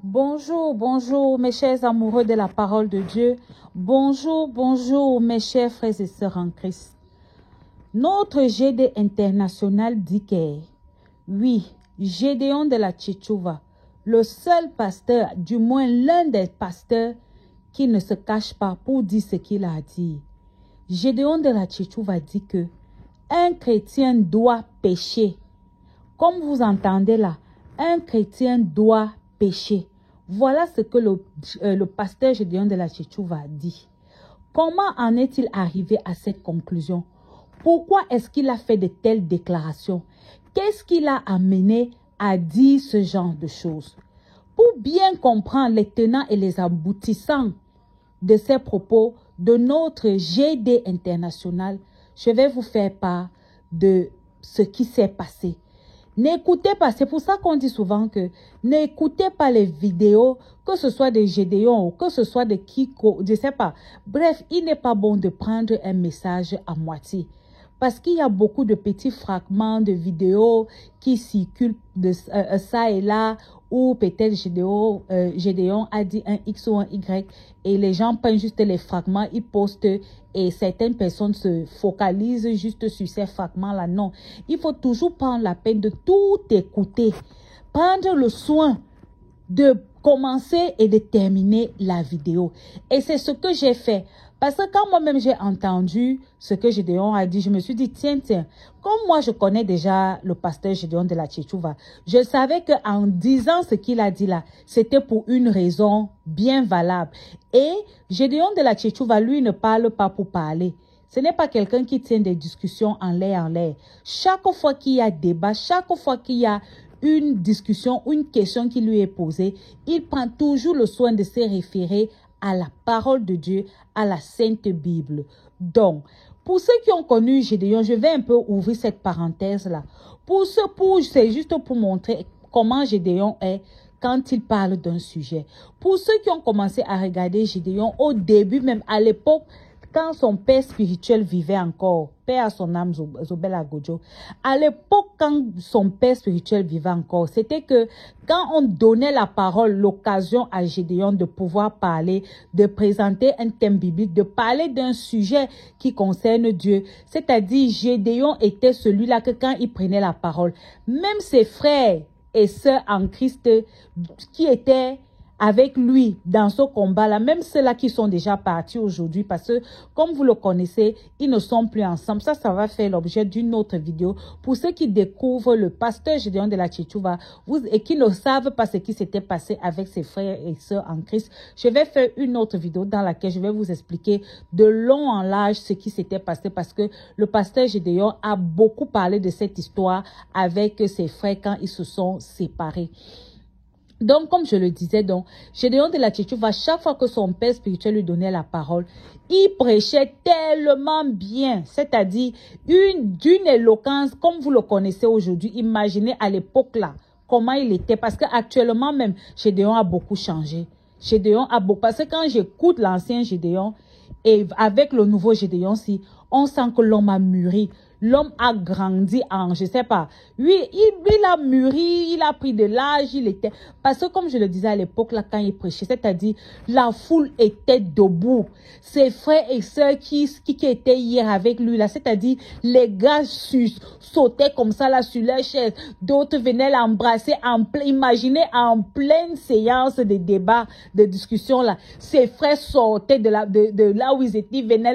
Bonjour, bonjour mes chers amoureux de la parole de Dieu. Bonjour, bonjour mes chers frères et sœurs en Christ. Notre GD international dit que, oui, Gédéon de la Tchétchouva, le seul pasteur, du moins l'un des pasteurs qui ne se cache pas pour dire ce qu'il a à dire. Gédéon de la Tchétchouva dit que un chrétien doit pécher. Comme vous entendez là, un chrétien doit pécher. Voilà ce que le pasteur Gédéon de la Tchétchouva dit. Comment en est-il arrivé à cette conclusion? Pourquoi est-ce qu'il a fait de telles déclarations? Qu'est-ce qui l'a amené à dire ce genre de choses? Pour bien comprendre les tenants et les aboutissants de ces propos de notre GD international, je vais vous faire part de ce qui s'est passé. N'écoutez pas, c'est pour ça qu'on dit souvent que n'écoutez pas les vidéos, que ce soit de Gédéon ou que ce soit de Kiko, je ne sais pas. Bref, il n'est pas bon de prendre un message à moitié. Parce qu'il y a beaucoup de petits fragments de vidéos qui circulent de ça et là, où peut-être Gédéon a dit un X ou un Y et les gens prennent juste les fragments, ils postent et certaines personnes se focalisent juste sur ces fragments-là. Non, il faut toujours prendre la peine de tout écouter, prendre le soin de commencer et de terminer la vidéo. Et c'est ce que j'ai fait. Parce que quand moi-même j'ai entendu ce que Gédéon a dit, je me suis dit, tiens, comme moi je connais déjà le pasteur Gédéon de la Tchétchouva, je savais qu'en disant ce qu'il a dit là, c'était pour une raison bien valable. Et Gédéon de la Tchétchouva, lui, ne parle pas pour parler. Ce n'est pas quelqu'un qui tient des discussions en l'air. Chaque fois qu'il y a débat, chaque fois qu'il y a une discussion, une question qui lui est posée, il prend toujours le soin de se référer à la parole de Dieu, à la Sainte Bible. Donc, pour ceux qui ont connu Gédéon, je vais un peu ouvrir cette parenthèse-là. C'est juste pour montrer comment Gédéon est quand il parle d'un sujet. Pour ceux qui ont commencé à regarder Gédéon au début, même à l'époque, quand son père spirituel vivait encore, père à son âme, Zobel Agodjo, à l'époque, quand son père spirituel vivait encore, c'était que quand on donnait la parole, l'occasion à Gédéon de pouvoir parler, de présenter un thème biblique, de parler d'un sujet qui concerne Dieu, c'est-à-dire Gédéon était celui-là que quand il prenait la parole, même ses frères et sœurs en Christ qui étaient avec lui dans ce combat-là, même ceux-là qui sont déjà partis aujourd'hui, parce que, comme vous le connaissez, ils ne sont plus ensemble. Ça va faire l'objet d'une autre vidéo. Pour ceux qui découvrent le pasteur Gédéon de la Tchétchouva et qui ne savent pas ce qui s'était passé avec ses frères et sœurs en Christ, je vais faire une autre vidéo dans laquelle je vais vous expliquer de long en large ce qui s'était passé, parce que le pasteur Gédéon a beaucoup parlé de cette histoire avec ses frères quand ils se sont séparés. Donc, comme je le disais, Gédéon de la Tchétchouva, chaque fois que son père spirituel lui donnait la parole, il prêchait tellement bien, c'est-à-dire d'une éloquence, comme vous le connaissez aujourd'hui. Imaginez à l'époque là, comment il était, parce qu'actuellement même, Gédéon a beaucoup changé. Parce que quand j'écoute l'ancien Gédéon, et avec le nouveau Gédéon, on sent que l'homme a mûri. L'homme a grandi en, je sais pas. Oui, il a mûri, il a pris de l'âge, il était... Parce que comme je le disais à l'époque, là, quand il prêchait, c'est-à-dire, la foule était debout. Ses frères et sœurs qui étaient hier avec lui, là, c'est-à-dire, les gars sautaient comme ça, là, sur leur chaise. D'autres venaient l'embrasser imaginez, en pleine séance de débat, de discussion, là. Ses frères sortaient de là où ils étaient, ils venaient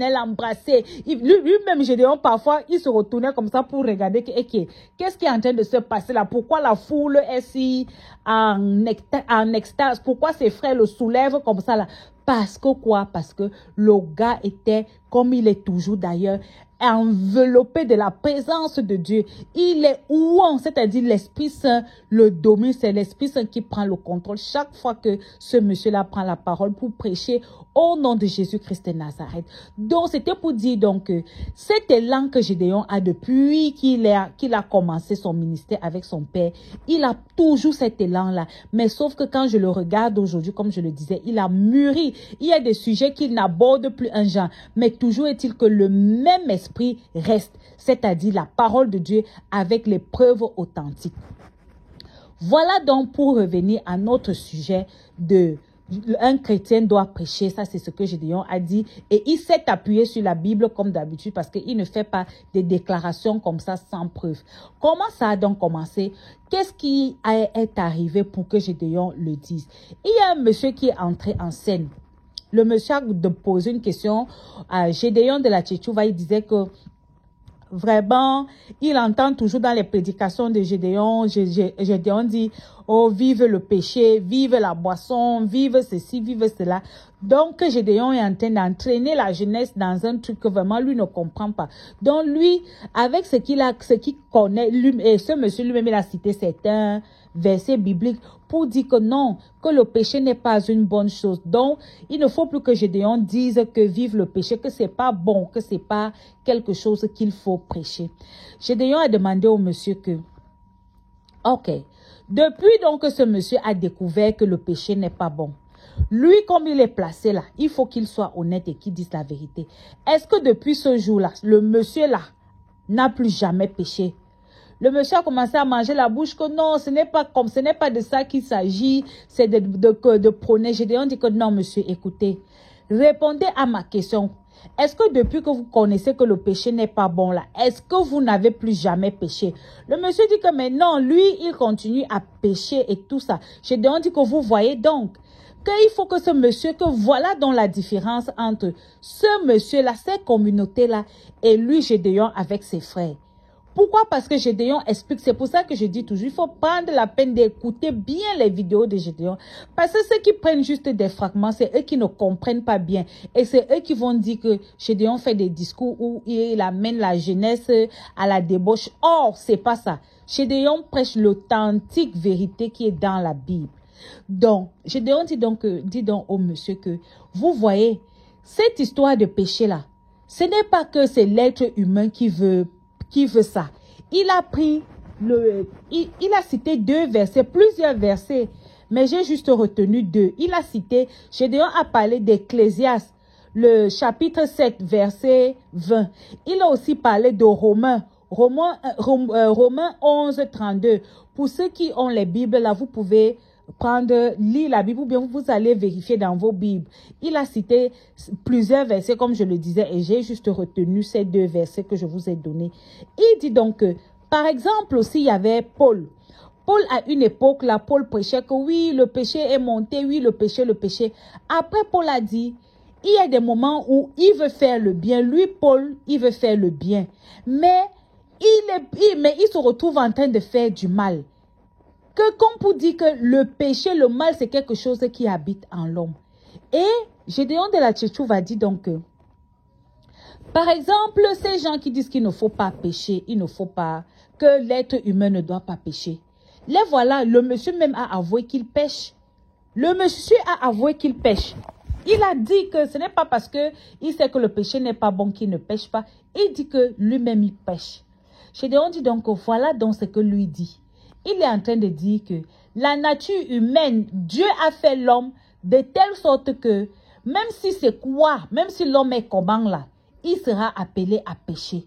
l'embrasser. Lui-même, Gédéon, parfois, il se retournait comme ça pour regarder qu'est-ce qui est en train de se passer là. Pourquoi la foule est si en extase? Pourquoi ses frères le soulèvent comme ça là? Parce que quoi? Parce que le gars était, comme il est toujours d'ailleurs, enveloppé de la présence de Dieu. Il est ouant, c'est-à-dire l'Esprit Saint le domine. C'est l'Esprit Saint qui prend le contrôle chaque fois que ce monsieur-là prend la parole pour prêcher au nom de Jésus-Christ de Nazareth. Donc, c'était pour dire donc cet élan que Gédéon a depuis qu'il a commencé son ministère avec son père, il a toujours cet élan-là. Mais sauf que quand je le regarde aujourd'hui, comme je le disais, il a mûri. Il y a des sujets qu'il n'aborde plus un genre. Mais toujours est-il que le même esprit reste, c'est-à-dire la parole de Dieu avec les preuves authentiques. Voilà donc pour revenir à notre sujet de un chrétien doit prêcher, ça c'est ce que Gédéon a dit et il s'est appuyé sur la Bible comme d'habitude parce qu'il ne fait pas des déclarations comme ça sans preuve. Comment ça a donc commencé? Qu'est-ce qui est arrivé pour que Gédéon le dise? Il y a un monsieur qui est entré en scène. Le monsieur a posé une question à Gédéon de la Tchétchouva, il disait que vraiment, il entend toujours dans les prédications de Gédéon, Gédéon dit, oh, vive le péché, vive la boisson, vive ceci, vive cela. Donc, Gédéon est en train d'entraîner la jeunesse dans un truc que vraiment lui ne comprend pas. Donc, lui, avec ce qu'il connaît, lui, et ce monsieur lui-même, il a cité certains versets bibliques pour dire que non, que le péché n'est pas une bonne chose. Donc, il ne faut plus que Gédéon dise que vive le péché, que c'est pas bon, que c'est pas quelque chose qu'il faut prêcher. Gédéon a demandé au monsieur que, ok, depuis donc que ce monsieur a découvert que le péché n'est pas bon, lui, comme il est placé là, il faut qu'il soit honnête et qu'il dise la vérité. Est-ce que depuis ce jour-là, le monsieur là n'a plus jamais péché? Le monsieur a commencé à manger la bouche que non, ce n'est pas de ça qu'il s'agit, c'est de prôner. Gédéon dit que non, monsieur, écoutez, répondez à ma question. Est-ce que depuis que vous connaissez que le péché n'est pas bon là, est-ce que vous n'avez plus jamais péché? Le monsieur dit que mais non, lui, il continue à pécher et tout ça. Gédéon dit que vous voyez donc qu'il faut que ce monsieur, que voilà donc la différence entre ce monsieur-là, cette communauté-là et lui, Gédéon, avec ses frères. Pourquoi? Parce que Gédéon explique. C'est pour ça que je dis toujours, il faut prendre la peine d'écouter bien les vidéos de Gédéon. Parce que ceux qui prennent juste des fragments, c'est eux qui ne comprennent pas bien. Et c'est eux qui vont dire que Gédéon fait des discours où il amène la jeunesse à la débauche. Or, c'est pas ça. Gédéon prêche l'authentique vérité qui est dans la Bible. Donc, Gédéon dit donc au monsieur que, vous voyez, cette histoire de péché-là, ce n'est pas que c'est l'être humain qui veut ça. Il a pris il a cité plusieurs versets, mais j'ai juste retenu 2. Il a cité, Gédéon a parlé d'Ecclésiaste, le chapitre 7, verset 20. Il a aussi parlé de Romains 11, 32. Pour ceux qui ont les Bibles, là, vous pouvez lire la Bible ou bien vous allez vérifier dans vos Bibles. Il a cité plusieurs versets comme je le disais et j'ai juste retenu ces 2 versets que je vous ai donnés. Il dit donc que, par exemple aussi il y avait Paul. Paul à une époque là, Paul prêchait que oui, le péché est monté, oui, le péché. Après Paul a dit, il y a des moments où il veut faire le bien. Lui, Paul, il veut faire le bien. Mais il se retrouve en train de faire du mal. Que comme pour dire que le péché, le mal, c'est quelque chose qui habite en l'homme. Et Gédéon de la Tchétchouva dit donc que, par exemple, ces gens qui disent qu'il ne faut pas pécher, il ne faut pas, que l'être humain ne doit pas pécher. Les voilà, le monsieur même a avoué qu'il pêche. Le monsieur a avoué qu'il pêche. Il a dit que ce n'est pas parce qu'il sait que le péché n'est pas bon qu'il ne pêche pas. Il dit que lui-même il pêche. Gédéon dit donc, voilà donc ce que lui dit. Il est en train de dire que la nature humaine, Dieu a fait l'homme de telle sorte que même si l'homme est comment là, il sera appelé à pécher.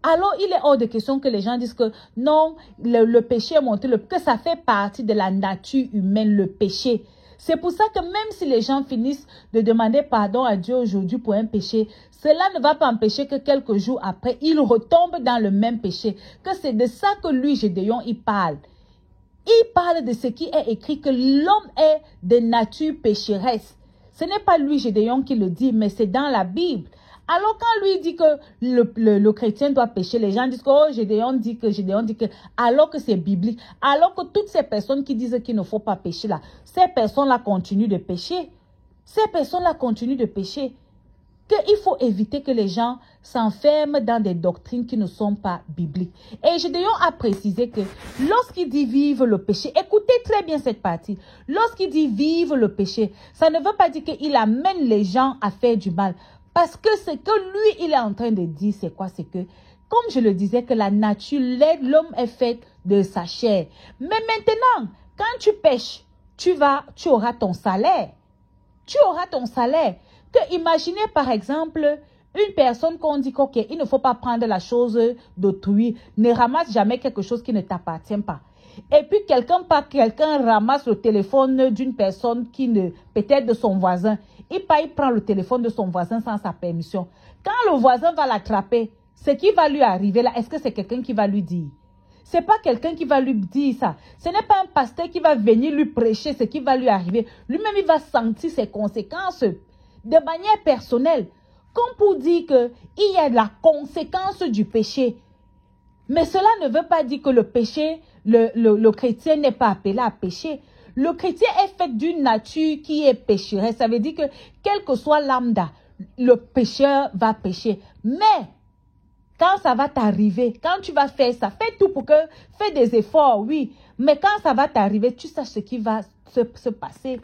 Alors, il est hors de question que les gens disent que non, le péché est monté, que ça fait partie de la nature humaine, le péché. C'est pour ça que même si les gens finissent de demander pardon à Dieu aujourd'hui pour un péché, cela ne va pas empêcher que quelques jours après, ils retombent dans le même péché. Que c'est de ça que lui, Gédéon, il parle. Il parle de ce qui est écrit, que l'homme est de nature pécheresse. Ce n'est pas lui, Gédéon, qui le dit, mais c'est dans la Bible. Alors quand lui dit que le chrétien doit pécher, les gens disent que oh, Gédéon dit que, alors que c'est biblique, alors que toutes ces personnes qui disent qu'il ne faut pas pécher là, ces personnes-là continuent de pécher. Ces personnes-là continuent de pécher. Qu'il faut éviter que les gens s'enferment dans des doctrines qui ne sont pas bibliques. Et Gédéon a précisé que lorsqu'il dit vive le péché, écoutez très bien cette partie. Lorsqu'il dit vive le péché, ça ne veut pas dire qu'il amène les gens à faire du mal. Parce que ce que lui, il est en train de dire, c'est quoi? C'est que, comme je le disais, que la nature, l'homme est fait de sa chair. Mais maintenant, quand tu pêches, tu auras ton salaire. Tu auras ton salaire. Que imaginez par exemple, une personne qu'on dit qu'il ne faut pas prendre la chose d'autrui, ne ramasse jamais quelque chose qui ne t'appartient pas. et puis quelqu'un ramasse le téléphone d'une personne qui ne, peut-être de son voisin, il prend le téléphone de son voisin sans sa permission. Quand le voisin va l'attraper, ce qui va lui arriver là, est-ce que c'est quelqu'un qui va lui dire? Ce n'est pas quelqu'un qui va lui dire ça. Ce n'est pas un pasteur qui va venir lui prêcher ce qui va lui arriver. Lui-même, il va sentir ses conséquences de manière personnelle. Comme pour dire qu'il y a la conséquence du péché. Mais cela ne veut pas dire que le péché, le chrétien n'est pas appelé à pécher. Le chrétien est fait d'une nature qui est pécheresse. Ça veut dire que quel que soit lambda, le pécheur va pécher. Mais quand ça va t'arriver, quand tu vas faire ça, fais tout pour fais des efforts, oui. Mais quand ça va t'arriver, tu saches ce qui va se passer.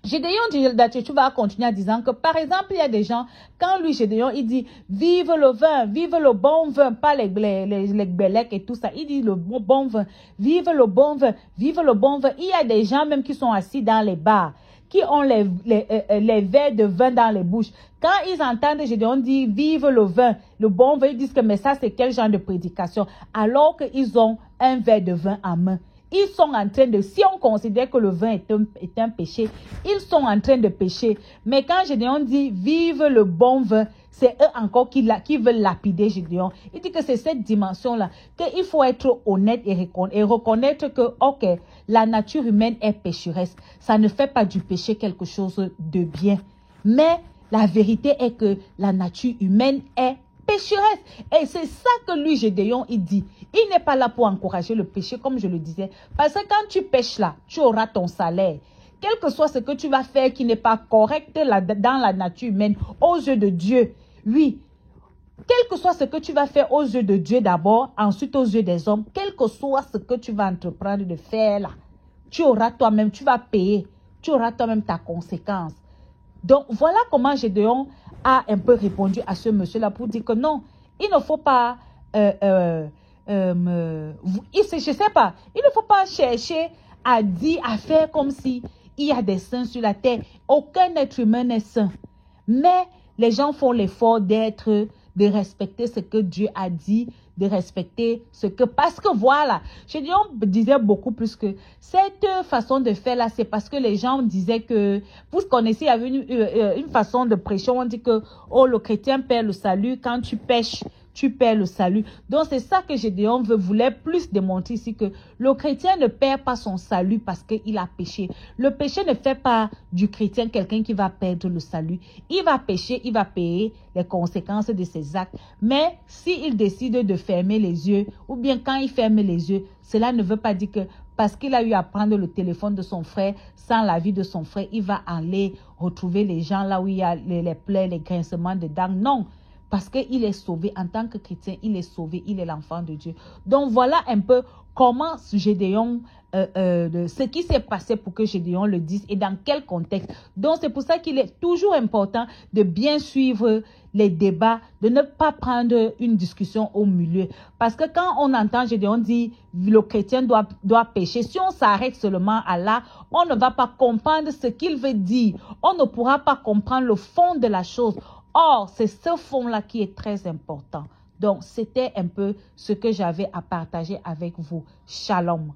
Gédéon Dachechu va continuer en disant que, par exemple, il y a des gens, quand lui, Gédéon, il dit, vive le vin, vive le bon vin, pas les gbelecs et tout ça. Il dit le bon vin, vive le bon vin, vive le bon vin. Il y a des gens même qui sont assis dans les bars, qui ont les verres de vin dans les bouches. Quand ils entendent Gédéon dire, vive le vin, le bon vin, ils disent que, mais ça, c'est quel genre de prédication? Alors qu'ils ont un verre de vin en main. Ils sont en train de, si on considère que le vin est un péché, ils sont en train de pécher. Mais quand Gédéon dit, vive le bon vin, c'est eux encore qui veulent lapider Gédéon. Il dit que c'est cette dimension-là, qu'il faut être honnête et reconnaître que, ok, la nature humaine est pécheresse. Ça ne fait pas du péché quelque chose de bien. Mais la vérité est que la nature humaine est pécheresse. Et c'est ça que lui, Gédéon, il dit. Il n'est pas là pour encourager le péché, comme je le disais. Parce que quand tu pêches là, tu auras ton salaire. Quel que soit ce que tu vas faire qui n'est pas correct dans la nature humaine, aux yeux de Dieu, oui. Quel que soit ce que tu vas faire aux yeux de Dieu d'abord, ensuite aux yeux des hommes, quel que soit ce que tu vas entreprendre de faire là, tu auras toi-même, tu vas payer. Tu auras toi-même ta conséquence. Donc, voilà comment Gédéon a un peu répondu à ce monsieur-là pour dire que non, il ne faut pas, je sais pas, il ne faut pas chercher à dire, à faire comme si il y a des saints sur la terre. Aucun être humain n'est saint. Mais les gens font l'effort de respecter ce que Dieu a dit, de respecter ce que... Parce que voilà, Gédéon disait beaucoup plus que cette façon de faire là, c'est parce que les gens disaient que... Vous connaissez, il y avait une façon de prêcher, on dit que oh, le chrétien perd le salut, quand tu pêches, tu perds le salut. Donc, c'est ça que Gédéon voulait plus démontrer ici, que le chrétien ne perd pas son salut parce qu'il a péché. Le péché ne fait pas du chrétien quelqu'un qui va perdre le salut. Il va pécher, il va payer les conséquences de ses actes. Mais s'il décide de fermer les yeux, ou bien quand il ferme les yeux, cela ne veut pas dire que parce qu'il a eu à prendre le téléphone de son frère, sans l'avis de son frère, il va aller retrouver les gens là où il y a les plaies, les grincements de dents. Non. Parce qu'il est sauvé, en tant que chrétien, il est sauvé, il est l'enfant de Dieu. Donc voilà un peu comment Gédéon, ce qui s'est passé pour que Gédéon le dise et dans quel contexte. Donc c'est pour ça qu'il est toujours important de bien suivre les débats, de ne pas prendre une discussion au milieu. Parce que quand on entend Gédéon dire le chrétien doit pécher, si on s'arrête seulement à là, on ne va pas comprendre ce qu'il veut dire. On ne pourra pas comprendre le fond de la chose. Or, c'est ce fond-là qui est très important. Donc, c'était un peu ce que j'avais à partager avec vous. Shalom.